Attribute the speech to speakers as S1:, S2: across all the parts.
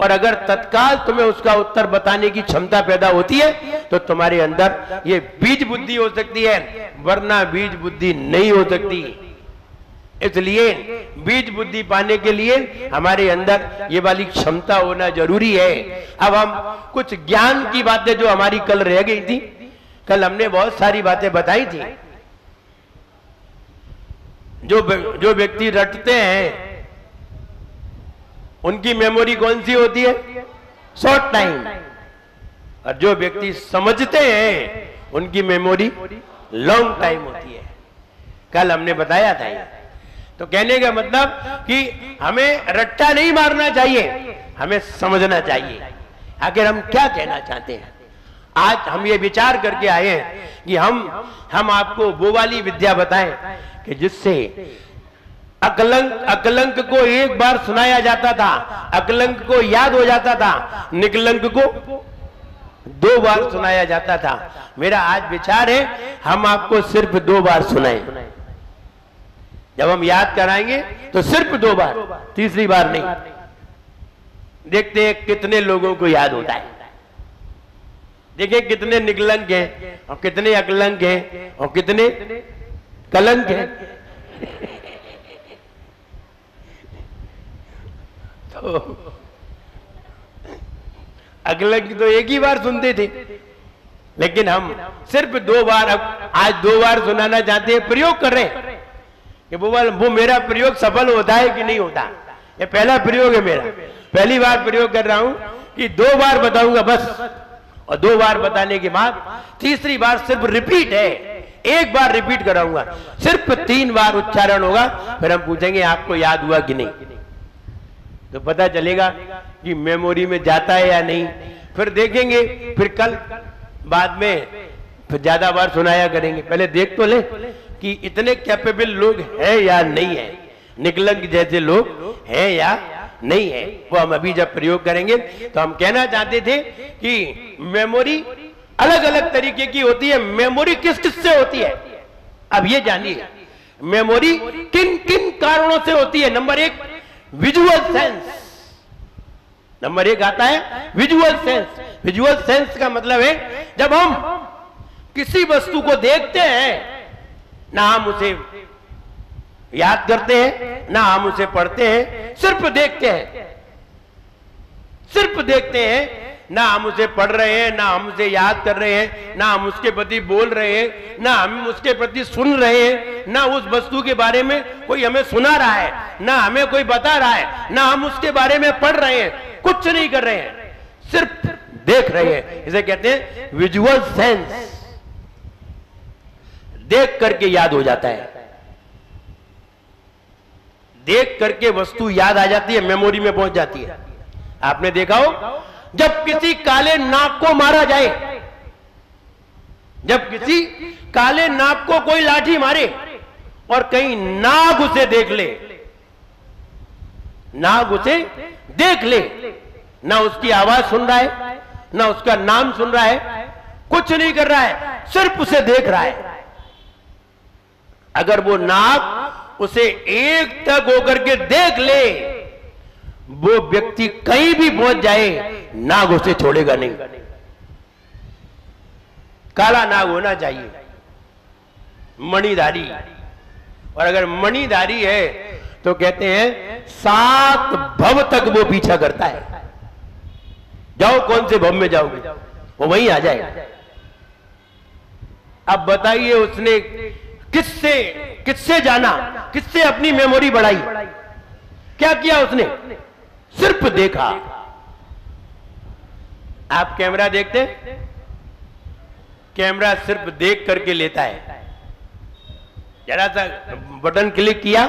S1: और अगर तत्काल तुम्हें उसका उत्तर बताने की क्षमता पैदा होती है तो तुम्हारे अंदर ये बीज बुद्धि हो सकती है, वरना बीज बुद्धि नहीं हो सकती। इसलिए बीज बुद्धि पाने के लिए हमारे अंदर ये वाली क्षमता होना जरूरी है। अब हम कुछ ज्ञान की बातें जो हमारी कल रह गई थी, कल हमने बहुत सारी बातें बताई थी। जो व्यक्ति रटते हैं उनकी मेमोरी कौन सी होती है? Short time. और जो व्यक्ति समझते हैं उनकी मेमोरी लॉन्ग टाइम होती है। कल हमने बताया था ये। तो कहने का मतलब कि हमें रट्टा नहीं मारना चाहिए, हमें समझना चाहिए आखिर हम क्या कहना चाहते हैं। आज हम ये विचार करके आए हैं कि हम आपको वो वाली विद्या बताएं कि जिससे अकलंक को एक बार सुनाया जाता था, अकलंक को याद हो जाता था, निकलंक को 2 बार सुनाया जाता था। मेरा आज विचार है हम आपको सिर्फ 2 बार सुनाएं। जब हम याद कराएंगे तो सिर्फ 2 बार, तीसरी बार नहीं। देखते हैं कितने लोगों को याद होता है। देखिए कितने निकलंक हैं और कितने अकलंक हैं और कितने कलंक हैं। तो अकलंक तो एक ही बार सुनते थे, लेकिन हम सिर्फ 2 बार, अब आज 2 बार सुनाना चाहते हैं। प्रयोग कर रहे हैं कि वो मेरा प्रयोग सफल होता है कि नहीं होता। ये पहला प्रयोग है मेरा, पहली बार प्रयोग कर रहा हूं कि 2 बार बताऊंगा बस, और 2 बार बताने के बाद तीसरी बार सिर्फ रिपीट है, 1 बार रिपीट कराऊंगा, सिर्फ 3 बार उच्चारण होगा। फिर हम पूछेंगे आपको याद हुआ कि नहीं, तो पता चलेगा कि मेमोरी में जाता है या नहीं। फिर देखेंगे, फिर कल बाद में फिर ज्यादा बार सुनाया करेंगे। पहले देख तो ले कि इतने कैपेबल लोग हैं या नहीं है, निकलंक जैसे लोग हैं या नहीं है। वो हम अभी जब प्रयोग करेंगे तो हम कहना चाहते थे कि मेमोरी अलग अलग तरीके की होती है। मेमोरी किस किस से होती है अब ये जानिए। मेमोरी किन किन कारणों से होती है। नंबर 1 विजुअल सेंस, नंबर 1 आता है विजुअल सेंस। विजुअल सेंस का मतलब है जब हम किसी वस्तु को देखते हैं, ना हम उसे याद करते हैं ना हम उसे पढ़ते हैं, सिर्फ देखते हैं, सिर्फ देखते हैं, ना हम उसे पढ़ रहे हैं, ना हम उसे याद कर रहे हैं, ना हम उसके प्रति बोल रहे हैं, ना हम उसके प्रति सुन रहे हैं, ना उस वस्तु के बारे में कोई हमें सुना रहा है, ना हमें कोई बता रहा है, ना हम उसके बारे में पढ़ रहे हैं, कुछ नहीं कर रहे हैं, सिर्फ देख रहे हैं। इसे कहते हैं विजुअल सेंस। देख करके याद हो जाता है, देख करके वस्तु याद आ जाती है, मेमोरी में पहुंच जाती है। आपने देखा हो जब किसी काले नाग को मारा जाए, जब किसी काले नाग को कोई लाठी मारे और कहीं नाग उसे देख ले, नाग उसे देख ले, ना उसकी आवाज सुन रहा है, ना उसका नाम सुन रहा है, कुछ नहीं कर रहा है, सिर्फ उसे देख रहा है। अगर वो नाग उसे एक तक होकर के देख ले, वो व्यक्ति कहीं भी पहुंच जाए, नाग उसे छोड़ेगा नहीं। काला नाग होना चाहिए, मणिधारी। और अगर मणिधारी है तो कहते हैं 7 भव तक वो पीछा करता है। जाओ कौन से भव में जाओगे, वो वहीं आ जाएगा। अब बताइए उसने किससे किससे जाना, किससे अपनी मेमोरी बढ़ाई, क्या किया उसने? सिर्फ देखा। आप कैमरा देखते, कैमरा सिर्फ देख करके लेता है। जरा सा बटन क्लिक किया,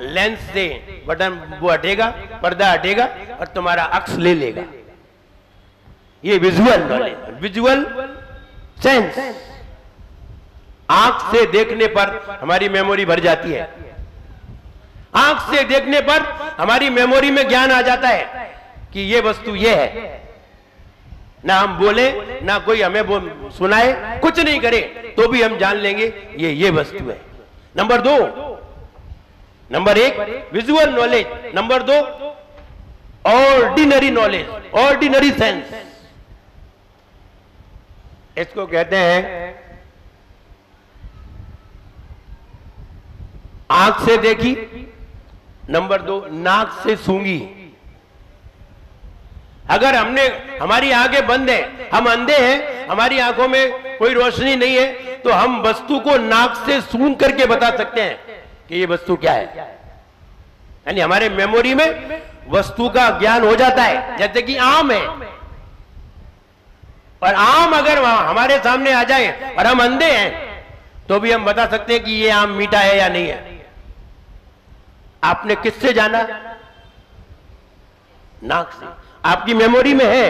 S1: लेंस से बटन वो हटेगा, पर्दा हटेगा और तुम्हारा अक्स ले लेगा। ये विजुअल नॉलेज, विजुअल सेंस। आंख से देखने पर हमारी मेमोरी भर जाती है, आंख से देखने पर हमारी मेमोरी में ज्ञान आ जाता है कि ये वस्तु ये है। ना हम बोले, ना कोई हमें सुनाए, कुछ नहीं करे, तो भी हम जान लेंगे ये वस्तु है। Number 2, number 1 visual knowledge, number 2 ordinary knowledge, ordinary sense, इसको कहते हैं आंख से देखी। नंबर 2, नाक से सूंघी। अगर हमारी आंखें बंद है, हम अंधे हैं, हमारी आंखों में कोई रोशनी नहीं है, तो हम वस्तु को नाक से सूंघ करके बता सकते हैं कि ये वस्तु क्या है। यानी हमारे मेमोरी में वस्तु का ज्ञान हो जाता है। जैसे कि आम है, और आम अगर हमारे सामने आ जाए और हम अंधे हैं, तो भी हम बता सकते हैं कि ये आम मीठा है या नहीं है। आपने किससे जाना? नाक से। आपकी मेमोरी में है,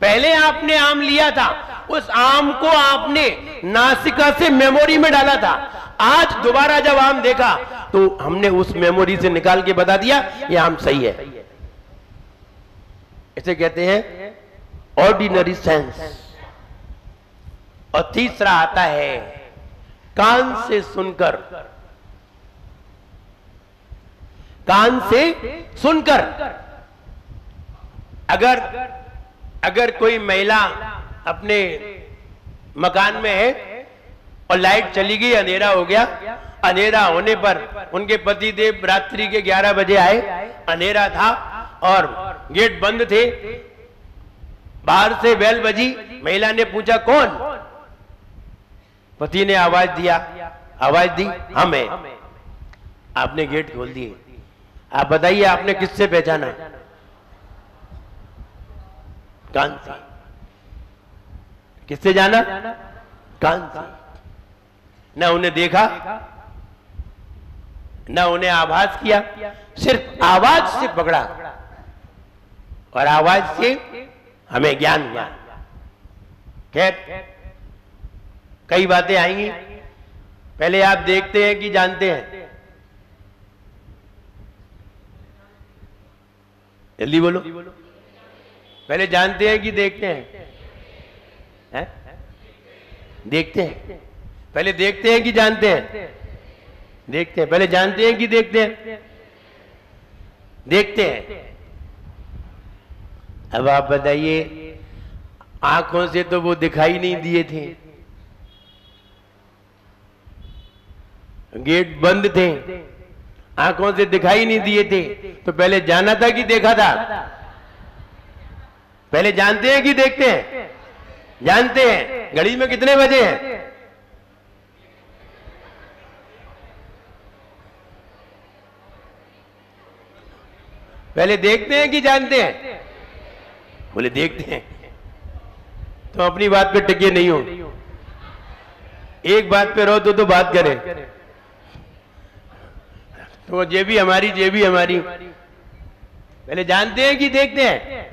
S1: पहले आपने आम लिया था, उस आम को आपने नासिका से मेमोरी में डाला था। आज दोबारा जब आम देखा तो हमने उस मेमोरी से निकाल के बता दिया ये आम सही है। इसे कहते हैं ऑर्डिनरी सेंस। और तीसरा आता है कान से सुनकर। कान से सुनकर। अगर कोई महिला अपने मकान में है और लाइट चली गई, अंधेरा हो गया, अंधेरा होने पर उनके पतिदेव रात्रि के 11 बजे आए, अंधेरा था और गेट बंद थे, बाहर से बेल बजी, महिला ने पूछा कौन? पति ने आवाज दी हम हैं। आपने गेट खोल दिए। आप बताइए आपने किससे पहचाना? कान से। किससे जाना? कान से। ना उन्हें देखा, ना उन्हें आभास किया, सिर्फ आवाज से पकड़ा और आवाज से हमें ज्ञान हुआ। खैर, कई बातें आएंगी। पहले आप देखते हैं कि जानते हैं? जल्दी बोलो। पहले जानते हैं कि देखते हैं? हैं? देखते हैं। पहले देखते हैं कि जानते हैं? देखते हैं। पहले जानते हैं कि देखते हैं? देखते हैं। अब आप बताइए, आंखों से तो वो दिखाई नहीं दिए थे, गेट बंद थे, आंखों से दिखाई नहीं दिए थे, तो पहले जाना था कि देखा था? पहले जानते हैं कि देखते हैं? जानते हैं। घड़ी में कितने बजे हैं? पहले देखते हैं कि जानते हैं? बोले देखते हैं। तो अपनी बात पे टिके नहीं हो, एक बात पे रहो तो बात करें। तो ये भी हमारी। पहले जानते हैं कि देखते हैं?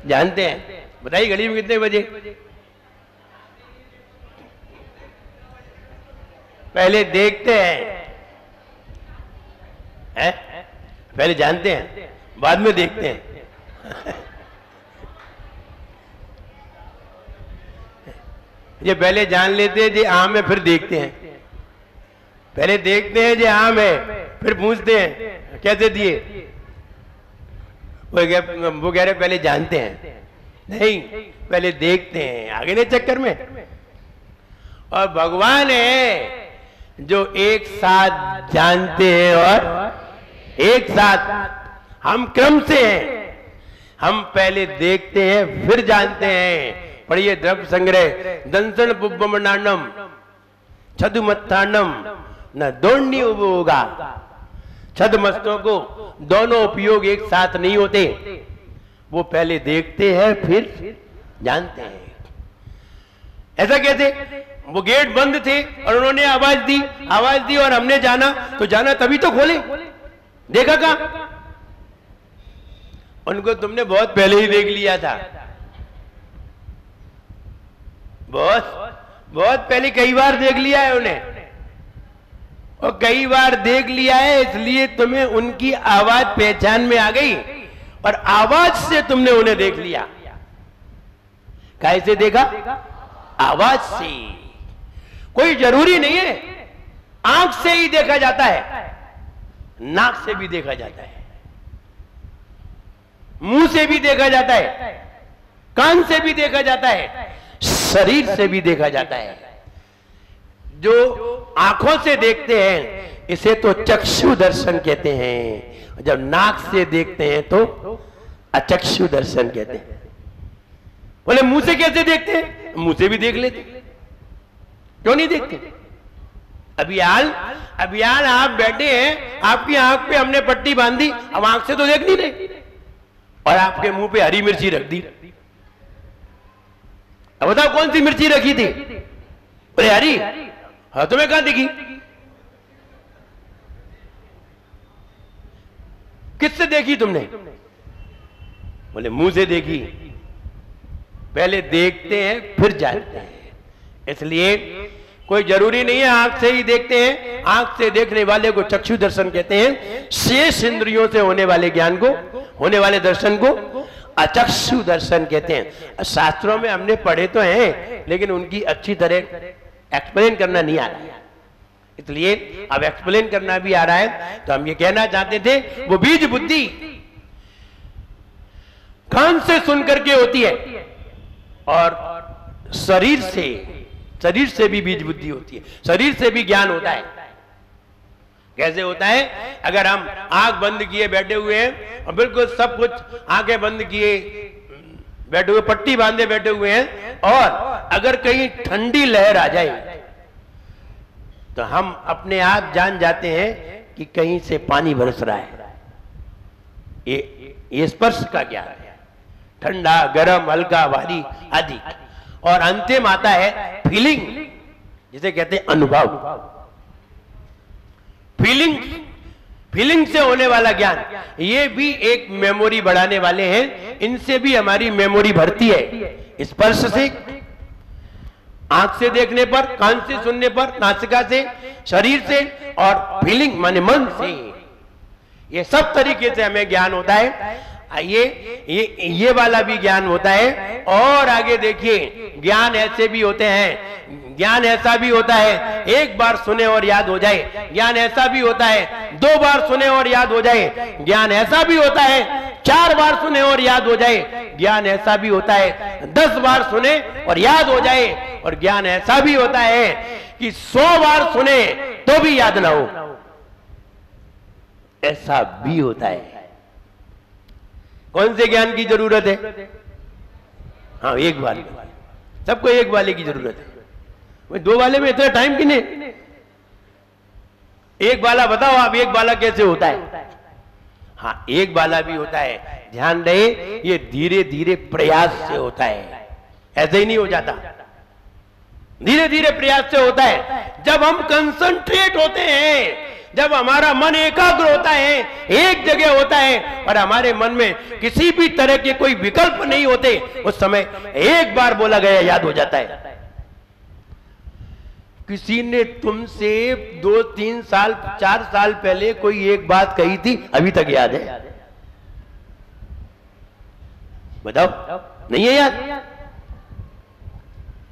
S1: जानते हैं। बताइए घड़ी में कितने बजे? पहले देखते हैं, पहले जानते हैं, बाद में देखते हैं। ये पहले जान लेते हैं जे आम है, फिर देखते हैं। पहले देखते हैं जे आम है, फिर पूछते हैं कैसे दिए? वो कह रहे पहले जानते हैं। नहीं, पहले देखते हैं। आगे नहीं चक्कर में। और भगवान है जो एक साथ जानते हैं और एक साथ, हम क्रम से हैं। हम पहले देखते हैं फिर जानते हैं। पढ़िए द्रव्य संग्रह। दंसन पुब्बमनानम छदुमत्थानम न दोन्नी होगा। छदमस्तों को दोनों उपयोग एक साथ नहीं होते। वो पहले देखते हैं फिर जानते हैं। ऐसा कैसे? वो गेट बंद थे और उन्होंने आवाज दी और हमने जाना, तो जाना तभी तो खोले। देखा कहां? उनको तुमने बहुत पहले ही देख लिया था। बहुत पहले कई बार देख लिया है उन्हें, और कई बार देख लिया है इसलिए तुम्हें उनकी आवाज पहचान में आ गई और आवाज से तुमने उन्हें देख लिया। कैसे देखा? आवाज से। कोई जरूरी नहीं है आंख से ही देखा जाता है, नाक से भी देखा जाता है। मुंह से भी देखा जाता है, कान से भी देखा जाता है, शरीर से भी देखा जाता है। जो आंखों से देखते हैं इसे तो चक्षु दर्शन कहते हैं, जब नाक से देखते हैं तो अचक्षु दर्शन कहते हैं। बोले मुंह से कैसे देखते हैं? मुंह से भी देख लेते, क्यों नहीं देखते? अभियान आप बैठे हैं, आपकी आंख पे हमने पट्टी बांधी, अब आंख से तो देख नहीं रहे, और आपके मुंह पे हरी मिर्ची रख दी। अब बताओ कौन सी मिर्ची रखी थी? बोले हरी। हाँ, तुम्हें कहां दिखी? किससे देखी तुमने? बोले मुंह से देखी। पहले देखते हैं फिर जानते हैं, इसलिए कोई जरूरी नहीं है आंख से ही देखते हैं। आंख से देखने वाले को चक्षु दर्शन कहते हैं। शेष इंद्रियों से होने वाले ज्ञान को, होने वाले दर्शन को अचक्षु दर्शन कहते हैं। शास्त्रों में हमने पढ़े तो हैं, लेकिन उनकी अच्छी तरह एक्सप्लेन करना नहीं आ रहा है, इसलिए अब एक्सप्लेन करना भी आ रहा है। तो हम ये कहना चाहते थे, वो बीज बुद्धि कान से सुन करके होती है, और शरीर से भी बीज बुद्धि होती है, शरीर से भी ज्ञान होता है। कैसे होता है? अगर हम आंख बंद किए बैठे हुए हैं और बिल्कुल सब कुछ आंखें बंद किए बैठे हुए, पट्टी बांधे बैठे हुए हैं, और अगर कहीं ठंडी लहर आ जाए तो हम अपने आप जान जाते हैं कि कहीं से पानी बरस रहा है। ये स्पर्श का ज्ञान है, ठंडा, गर्म, हल्का, भारी आदि। और अंतिम आता है फीलिंग, जिसे कहते हैं अनुभव। फीलिंग से होने वाला ज्ञान, ये भी एक मेमोरी बढ़ाने वाले हैं। इनसे भी हमारी मेमोरी बढ़ती है। स्पर्श से, आंख से देखने पर, कान से सुनने पर, नासिका से, शरीर से, और फीलिंग माने मन से। ये सब तरीके से हमें ज्ञान होता है। ये वाला भी ज्ञान होता है। और आगे देखिए, ज्ञान ऐसे भी होते हैं, ज्ञान ऐसा भी होता है एक बार सुने और याद हो जाए, ज्ञान ऐसा भी होता है 2 बार सुने और याद हो जाए, ज्ञान ऐसा भी होता है 4 बार सुने और याद हो जाए, ज्ञान ऐसा भी होता है 10 बार सुने और याद हो जाए, और ज्ञान ऐसा भी होता है कि 100 बार सुने तो भी याद ना हो, ऐसा भी होता है। कौन से ज्ञान की जरूरत है? हाँ, एक वाले, सबको एक वाले की जरूरत है। 2 वाले में इतना टाइम कि नहीं? एक वाला बताओ आप, एक वाला कैसे होता है? हाँ, एक वाला भी होता है, ध्यान रहे, ये धीरे धीरे प्रयास से होता है, ऐसे ही नहीं हो जाता, धीरे धीरे प्रयास से होता है। जब हम कंसंट्रेट होते हैं, जब हमारा मन एकाग्र होता है, एक जगह होता है, और हमारे मन में किसी भी तरह के कोई विकल्प नहीं होते, उस समय एक बार बोला गया याद हो जाता है। किसी ने तुमसे 2, 3 साल, 4 साल पहले कोई एक बात कही थी, अभी तक याद है? बताओ, नहीं है याद?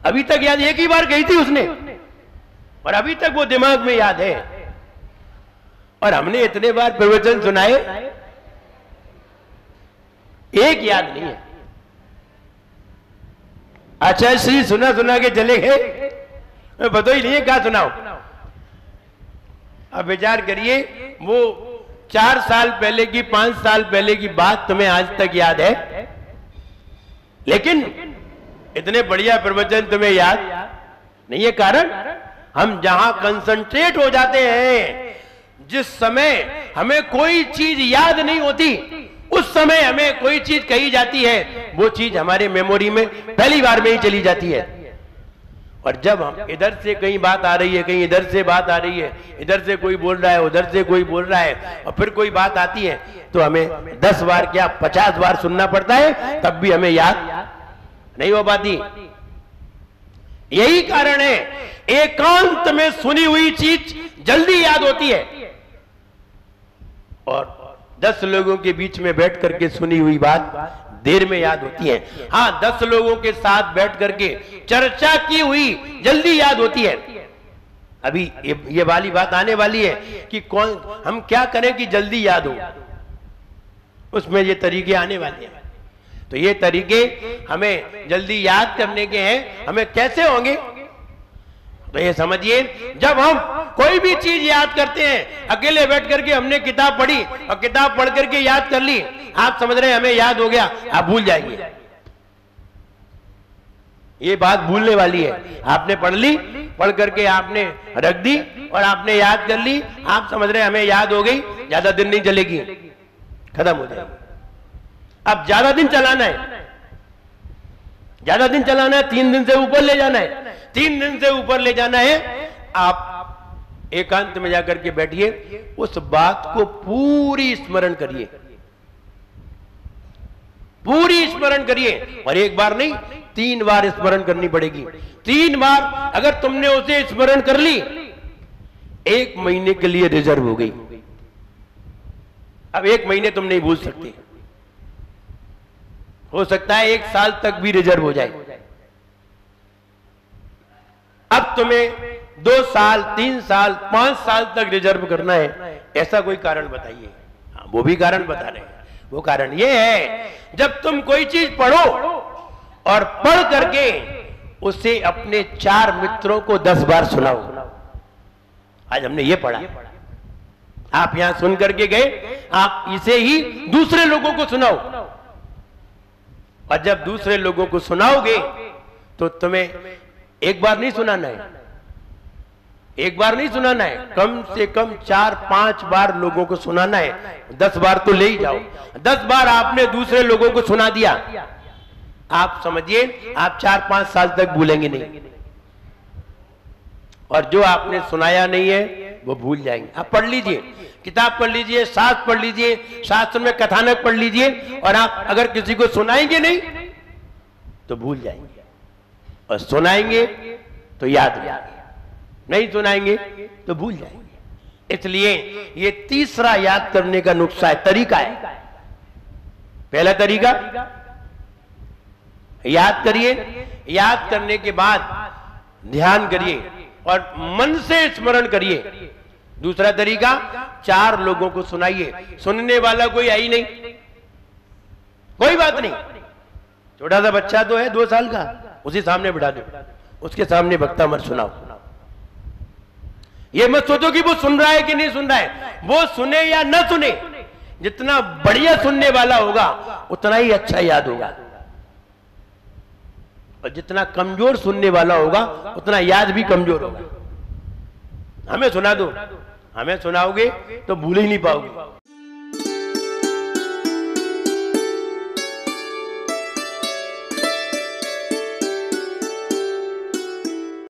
S1: अभी तक याद, एक ही बार कही थी उसने, और अभी तक वो दिमाग में याद है। और हमने इतने बार प्रवचन सुनाए, एक याद नहीं है। अच्छा, श्री सुना सुना के चले गए, पता ही नहीं है क्या सुनाओ। अब विचार करिए, वो 4 साल पहले की, 5 साल पहले की बात तुम्हें आज तक याद है, लेकिन इतने बढ़िया प्रवचन तुम्हें याद नहीं है। कारण हम जहां कंसंट्रेट हो जाते हैं, जिस समय हमें कोई चीज याद नहीं होती, उस समय हमें कोई चीज कही जाती है, वो चीज हमारे मेमोरी में पहली बार में ही चली जाती है। और जब हम इधर से कहीं बात आ रही है, कहीं इधर से बात आ रही है, इधर से कोई बोल रहा है, उधर से कोई बोल रहा है, और फिर कोई बात आती है, तो हमें 10 बार क्या 50 बार सुनना पड़ता है, तब भी हमें याद नहीं हो पाती। यही कारण है एकांत में सुनी हुई चीज जल्दी याद होती है, और 10 लोगों के बीच में बैठ करके सुनी हुई बात देर में याद होती है। हाँ, 10 लोगों के साथ बैठ करके चर्चा की हुई जल्दी याद होती है। अभी ये वाली बात आने वाली है कि कौन, हम क्या करें कि जल्दी याद हो। उसमें ये तरीके आने वाले हैं। तो ये तरीके हमें जल्दी याद करने के हैं। हमें कैसे होंगे? तो ये समझिए, जब हम कोई भी चीज याद करते हैं, अकेले बैठ करके हमने किताब पढ़ी और किताब पढ़ करके याद कर ली, आप समझ रहे हैं हमें याद हो गया, आप भूल जाएंगे। ये बात भूलने वाली है। आपने पढ़ ली, पढ़ करके आपने रख दी और आपने याद कर ली, आप समझ रहे हैं हमें याद हो गई, ज्यादा दिन नहीं चलेगी, खत्म हो जाएगी। अब ज्यादा दिन चलाना है, ज्यादा दिन चलाना है, 3 दिन से ऊपर ले जाना है, 3 दिन से ऊपर ले जाना है। आप एकांत में जाकर के बैठिए, उस बात को पूरी स्मरण करिए, पूरी स्मरण करिए। और एक बार नहीं, 3 बार स्मरण करनी पड़ेगी। 3 बार अगर तुमने उसे स्मरण कर ली, 1 महीने के लिए रिजर्व हो गई। अब 1 महीने तुम नहीं भूल सकते, हो सकता है 1 साल तक भी रिजर्व हो जाए। अब तुम्हें 2 साल, 3 साल, 5 साल तक रिजर्व करना है, ऐसा कोई कारण बताइए। वो भी कारण बता रहे हैं। वो कारण ये है, जब तुम कोई चीज पढ़ो और पढ़ करके उसे अपने 4 मित्रों को 10 बार सुनाओ। आज हमने ये पढ़ा, आप यहां सुन करके गए, आप इसे ही दूसरे लोगों को सुनाओ। और जब दूसरे लोगों को सुनाओगे तो तुम्हें एक बार नहीं सुनाना है, एक बार नहीं सुनाना है, कम से कम 4-5 बार लोगों को सुनाना है। 10 बार तो ले ही जाओ। 10 बार आपने दूसरे लोगों को सुना दिया, आप समझिए आप 4-5 साल तक भूलेंगे नहीं। और जो आपने सुनाया नहीं है वो भूल जाएंगे। आप पढ़ लीजिए, किताब पढ़ लीजिए, शास्त्र पढ़ लीजिए, शास्त्र में कथानक पढ़ लीजिए, और आप अगर किसी को सुनाएंगे नहीं तो भूल जाएंगे, और सुनाएंगे तो याद रहेंगे, नहीं सुनाएंगे तो भूल जाएंगे। इसलिए ये तीसरा याद करने का नुस्खा है, तरीका है। पहला तरीका, याद करिए, याद करने के बाद ध्यान करिए और मन से स्मरण करिए। दूसरा तरीका, 4 लोगों को सुनाइए। सुनने वाला कोई है ही नहीं, कोई बात नहीं, छोटा सा बच्चा तो है 2 साल का, उसी सामने बिठा दो, उसके सामने वक्ता मत सुनाओ। ये मत सोचो कि वो सुन रहा है कि नहीं सुन रहा है, वो सुने या ना सुने, जितना बढ़िया सुनने वाला होगा उतना ही अच्छा याद होगा, और जितना कमजोर सुनने वाला होगा उतना याद भी कमजोर होगा। हमें सुना दो, हमें सुनाओगे तो भूल ही नहीं पाओगे।